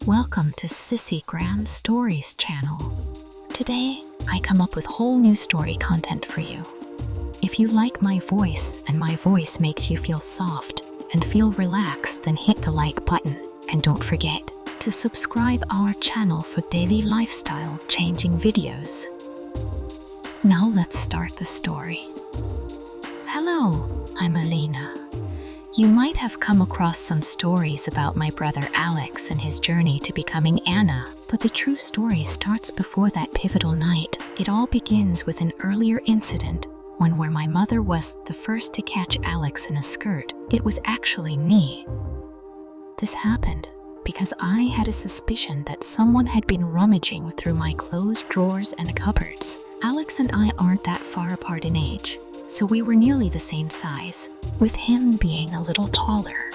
Welcome to Sissygram Stories channel. Today, I come up with whole new story content for you. If you like my voice and my voice makes you feel soft and feel relaxed, then hit the like button and don't forget to subscribe our channel for daily lifestyle changing videos. Now let's start the story. Hello, I'm Alina. You might have come across some stories about my brother Alex and his journey to becoming Anna, but the true story starts before that pivotal night. It all begins with an earlier incident, one where my mother was the first to catch Alex in a skirt. It was actually me. This happened because I had a suspicion that someone had been rummaging through my clothes drawers and cupboards. Alex and I aren't that far apart in age, so we were nearly the same size, with him being a little taller.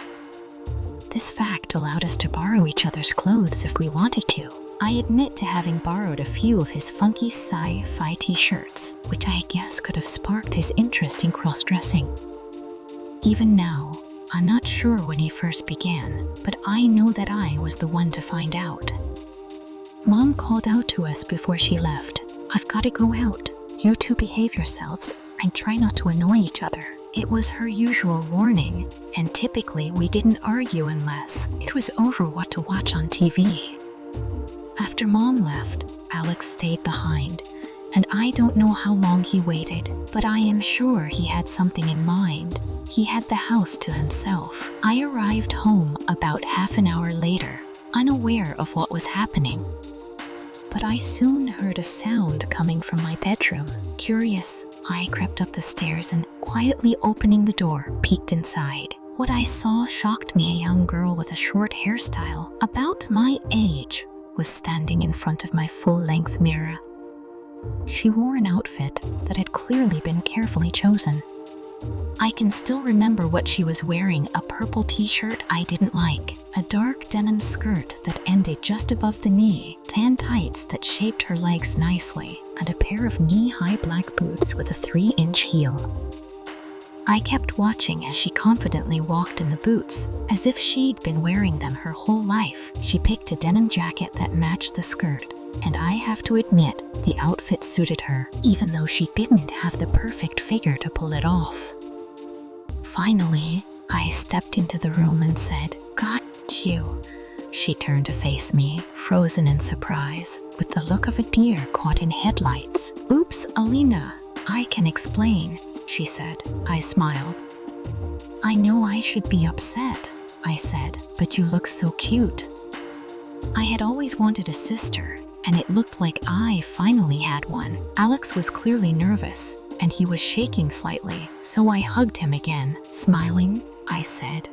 This fact allowed us to borrow each other's clothes if we wanted to. I admit to having borrowed a few of his funky sci-fi t-shirts, which I guess could have sparked his interest in cross-dressing. Even now, I'm not sure when he first began, but I know that I was the one to find out. Mom called out to us before she left, "I've got to go out. You two behave yourselves and try not to annoy each other." It was her usual warning, and typically we didn't argue unless it was over what to watch on TV. After Mom left, Alex stayed behind, and I don't know how long he waited, but I am sure he had something in mind. He had the house to himself. I arrived home about half an hour later, unaware of what was happening. But I soon heard a sound coming from my bedroom. Curious, I crept up the stairs and, quietly opening the door, peeked inside. What I saw shocked me. A young girl with a short hairstyle, about my age, was standing in front of my full-length mirror. She wore an outfit that had clearly been carefully chosen. I can still remember what she was wearing: a purple t-shirt I didn't like, a dark denim skirt that ended just above the knee, tan tights that shaped her legs nicely, and a pair of knee-high black boots with a 3-inch heel. I kept watching as she confidently walked in the boots, as if she'd been wearing them her whole life. She picked a denim jacket that matched the skirt, and I have to admit, the outfit suited her, even though she didn't have the perfect figure to pull it off. Finally, I stepped into the room and said, "Got you." She turned to face me, frozen in surprise, with the look of a deer caught in headlights. "Oops, Alina, I can explain," she said. I smiled. "I know I should be upset," I said, "but you look so cute." I had always wanted a sister, and it looked like I finally had one. Alex was clearly nervous, and he was shaking slightly, so I hugged him again. Smiling, I said,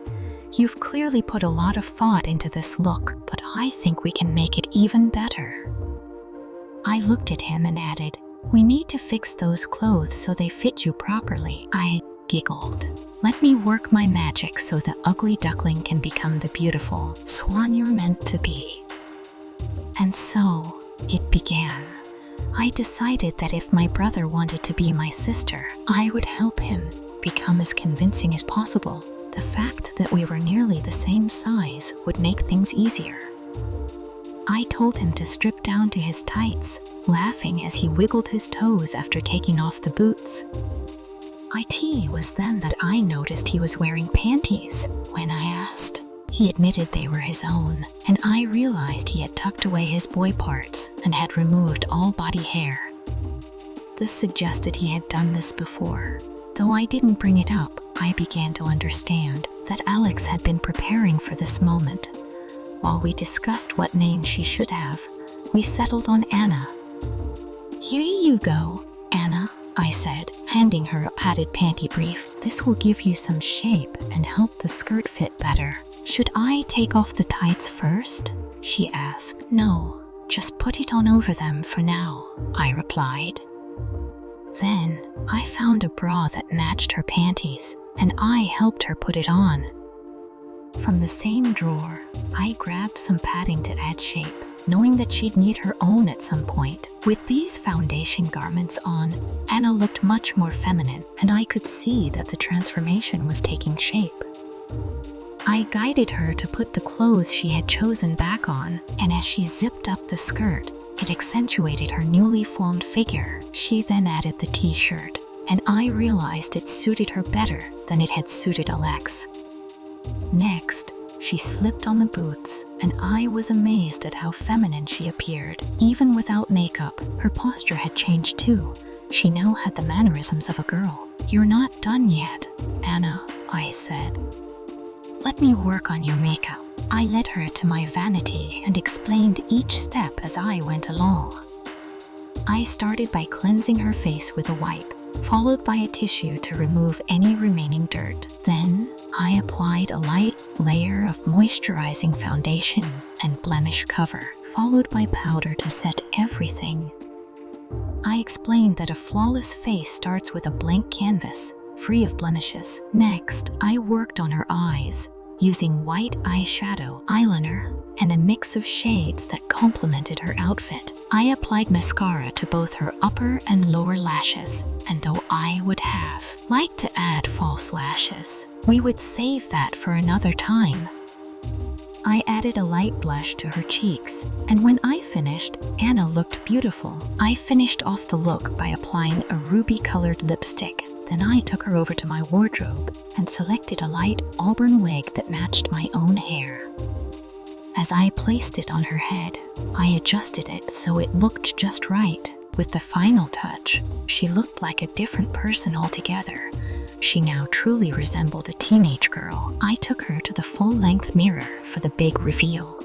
"You've clearly put a lot of thought into this look, but I think we can make it even better." I looked at him and added, "We need to fix those clothes so they fit you properly." I giggled. "Let me work my magic so the ugly duckling can become the beautiful swan you're meant to be." And so, it began. I decided that if my brother wanted to be my sister, I would help him become as convincing as possible. The fact that we were nearly the same size would make things easier. I told him to strip down to his tights, laughing as he wiggled his toes after taking off the boots. It was then that I noticed he was wearing panties. When I asked, he admitted they were his own, and I realized he had tucked away his boy parts and had removed all body hair. This suggested he had done this before. Though I didn't bring it up, I began to understand that Alex had been preparing for this moment. While we discussed what name she should have, we settled on Anna. "Here you go, Anna," I said, handing her a padded panty brief. "This will give you some shape and help the skirt fit better." "Should I take off the tights first?" she asked. "No, just put it on over them for now," I replied. Then, I found a bra that matched her panties, and I helped her put it on. From the same drawer, I grabbed some padding to add shape, knowing that she'd need her own at some point. With these foundation garments on, Anna looked much more feminine, and I could see that the transformation was taking shape. I guided her to put the clothes she had chosen back on, and as she zipped up the skirt, it accentuated her newly formed figure. She then added the t-shirt, and I realized it suited her better than it had suited Alex. Next, she slipped on the boots, and I was amazed at how feminine she appeared. Even without makeup, her posture had changed too. She now had the mannerisms of a girl. "You're not done yet, Anna," I said. "Let me work on your makeup." I led her to my vanity and explained each step as I went along. I started by cleansing her face with a wipe, followed by a tissue to remove any remaining dirt. Then, I applied a light layer of moisturizing foundation and blemish cover, followed by powder to set everything. I explained that a flawless face starts with a blank canvas, free of blemishes. Next, I worked on her eyes, using white eyeshadow, eyeliner, and a mix of shades that complemented her outfit. I applied mascara to both her upper and lower lashes, and though I would have liked to add false lashes, we would save that for another time. I added a light blush to her cheeks, and when I finished, Anna looked beautiful. I finished off the look by applying a ruby-colored lipstick. Then I took her over to my wardrobe and selected a light auburn wig that matched my own hair. As I placed it on her head, I adjusted it so it looked just right. With the final touch, she looked like a different person altogether. She now truly resembled a teenage girl. I took her to the full-length mirror for the big reveal.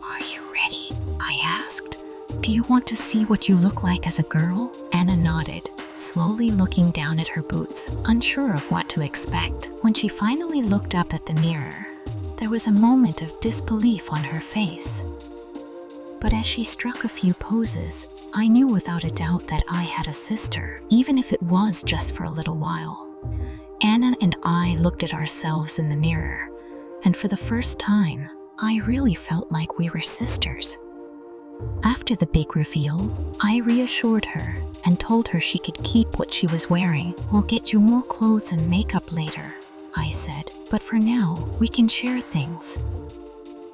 "Are you ready?" I asked. "Do you want to see what you look like as a girl?" Anna nodded, slowly looking down at her boots, unsure of what to expect. When she finally looked up at the mirror, there was a moment of disbelief on her face. But as she struck a few poses, I knew without a doubt that I had a sister, even if it was just for a little while. Anna and I looked at ourselves in the mirror, and for the first time, I really felt like we were sisters. After the big reveal, I reassured her and told her she could keep what she was wearing. "We'll get you more clothes and makeup later," I said, "but for now, we can share things."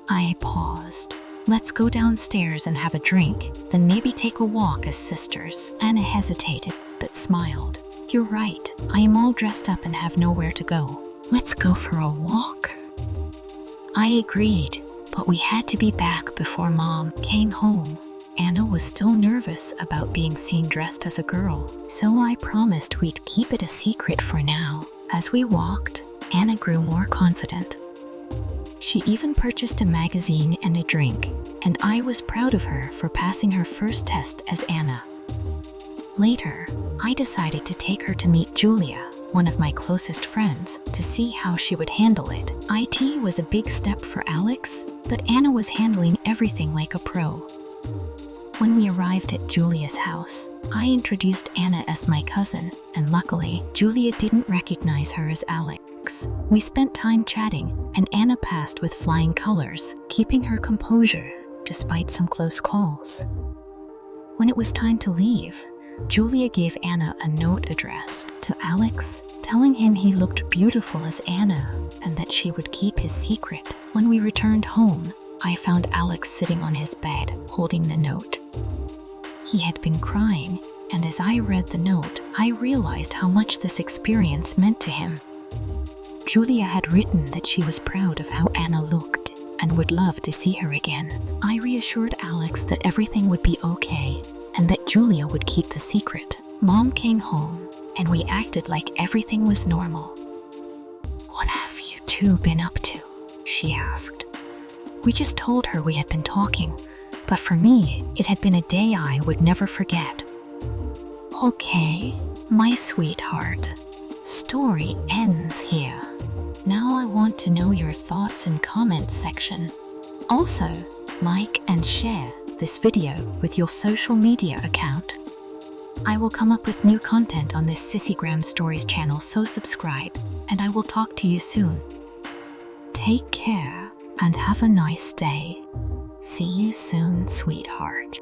I paused. "Let's go downstairs and have a drink, then maybe take a walk as sisters." Anna hesitated, but smiled. "You're right, I am all dressed up and have nowhere to go. Let's go for a walk." I agreed, but we had to be back before Mom came home. Anna was still nervous about being seen dressed as a girl, so I promised we'd keep it a secret for now. As we walked, Anna grew more confident. She even purchased a magazine and a drink, and I was proud of her for passing her first test as Anna. Later, I decided to take her to meet Julia, one of my closest friends, to see how she would handle it. IT was a big step for Alex, but Anna was handling everything like a pro. When we arrived at Julia's house, I introduced Anna as my cousin, and luckily, Julia didn't recognize her as Alex. We spent time chatting, and Anna passed with flying colors, keeping her composure despite some close calls. When it was time to leave, Julia gave Anna a note addressed to Alex, telling him he looked beautiful as Anna and that she would keep his secret. When we returned home, I found Alex sitting on his bed, holding the note. He had been crying, and as I read the note, I realized how much this experience meant to him. Julia had written that she was proud of how Anna looked and would love to see her again. I reassured Alex that everything would be okay and that Julia would keep the secret. Mom came home, and we acted like everything was normal. "What have you two been up to?" she asked. We just told her we had been talking, but for me, it had been a day I would never forget. Okay, my sweetheart. Story ends here. Now I want to know your thoughts in comments section. Also, like and share this video with your social media account. I will come up with new content on this Sissygram Stories channel, so subscribe, and I will talk to you soon. Take care and have a nice day. See you soon, sweetheart.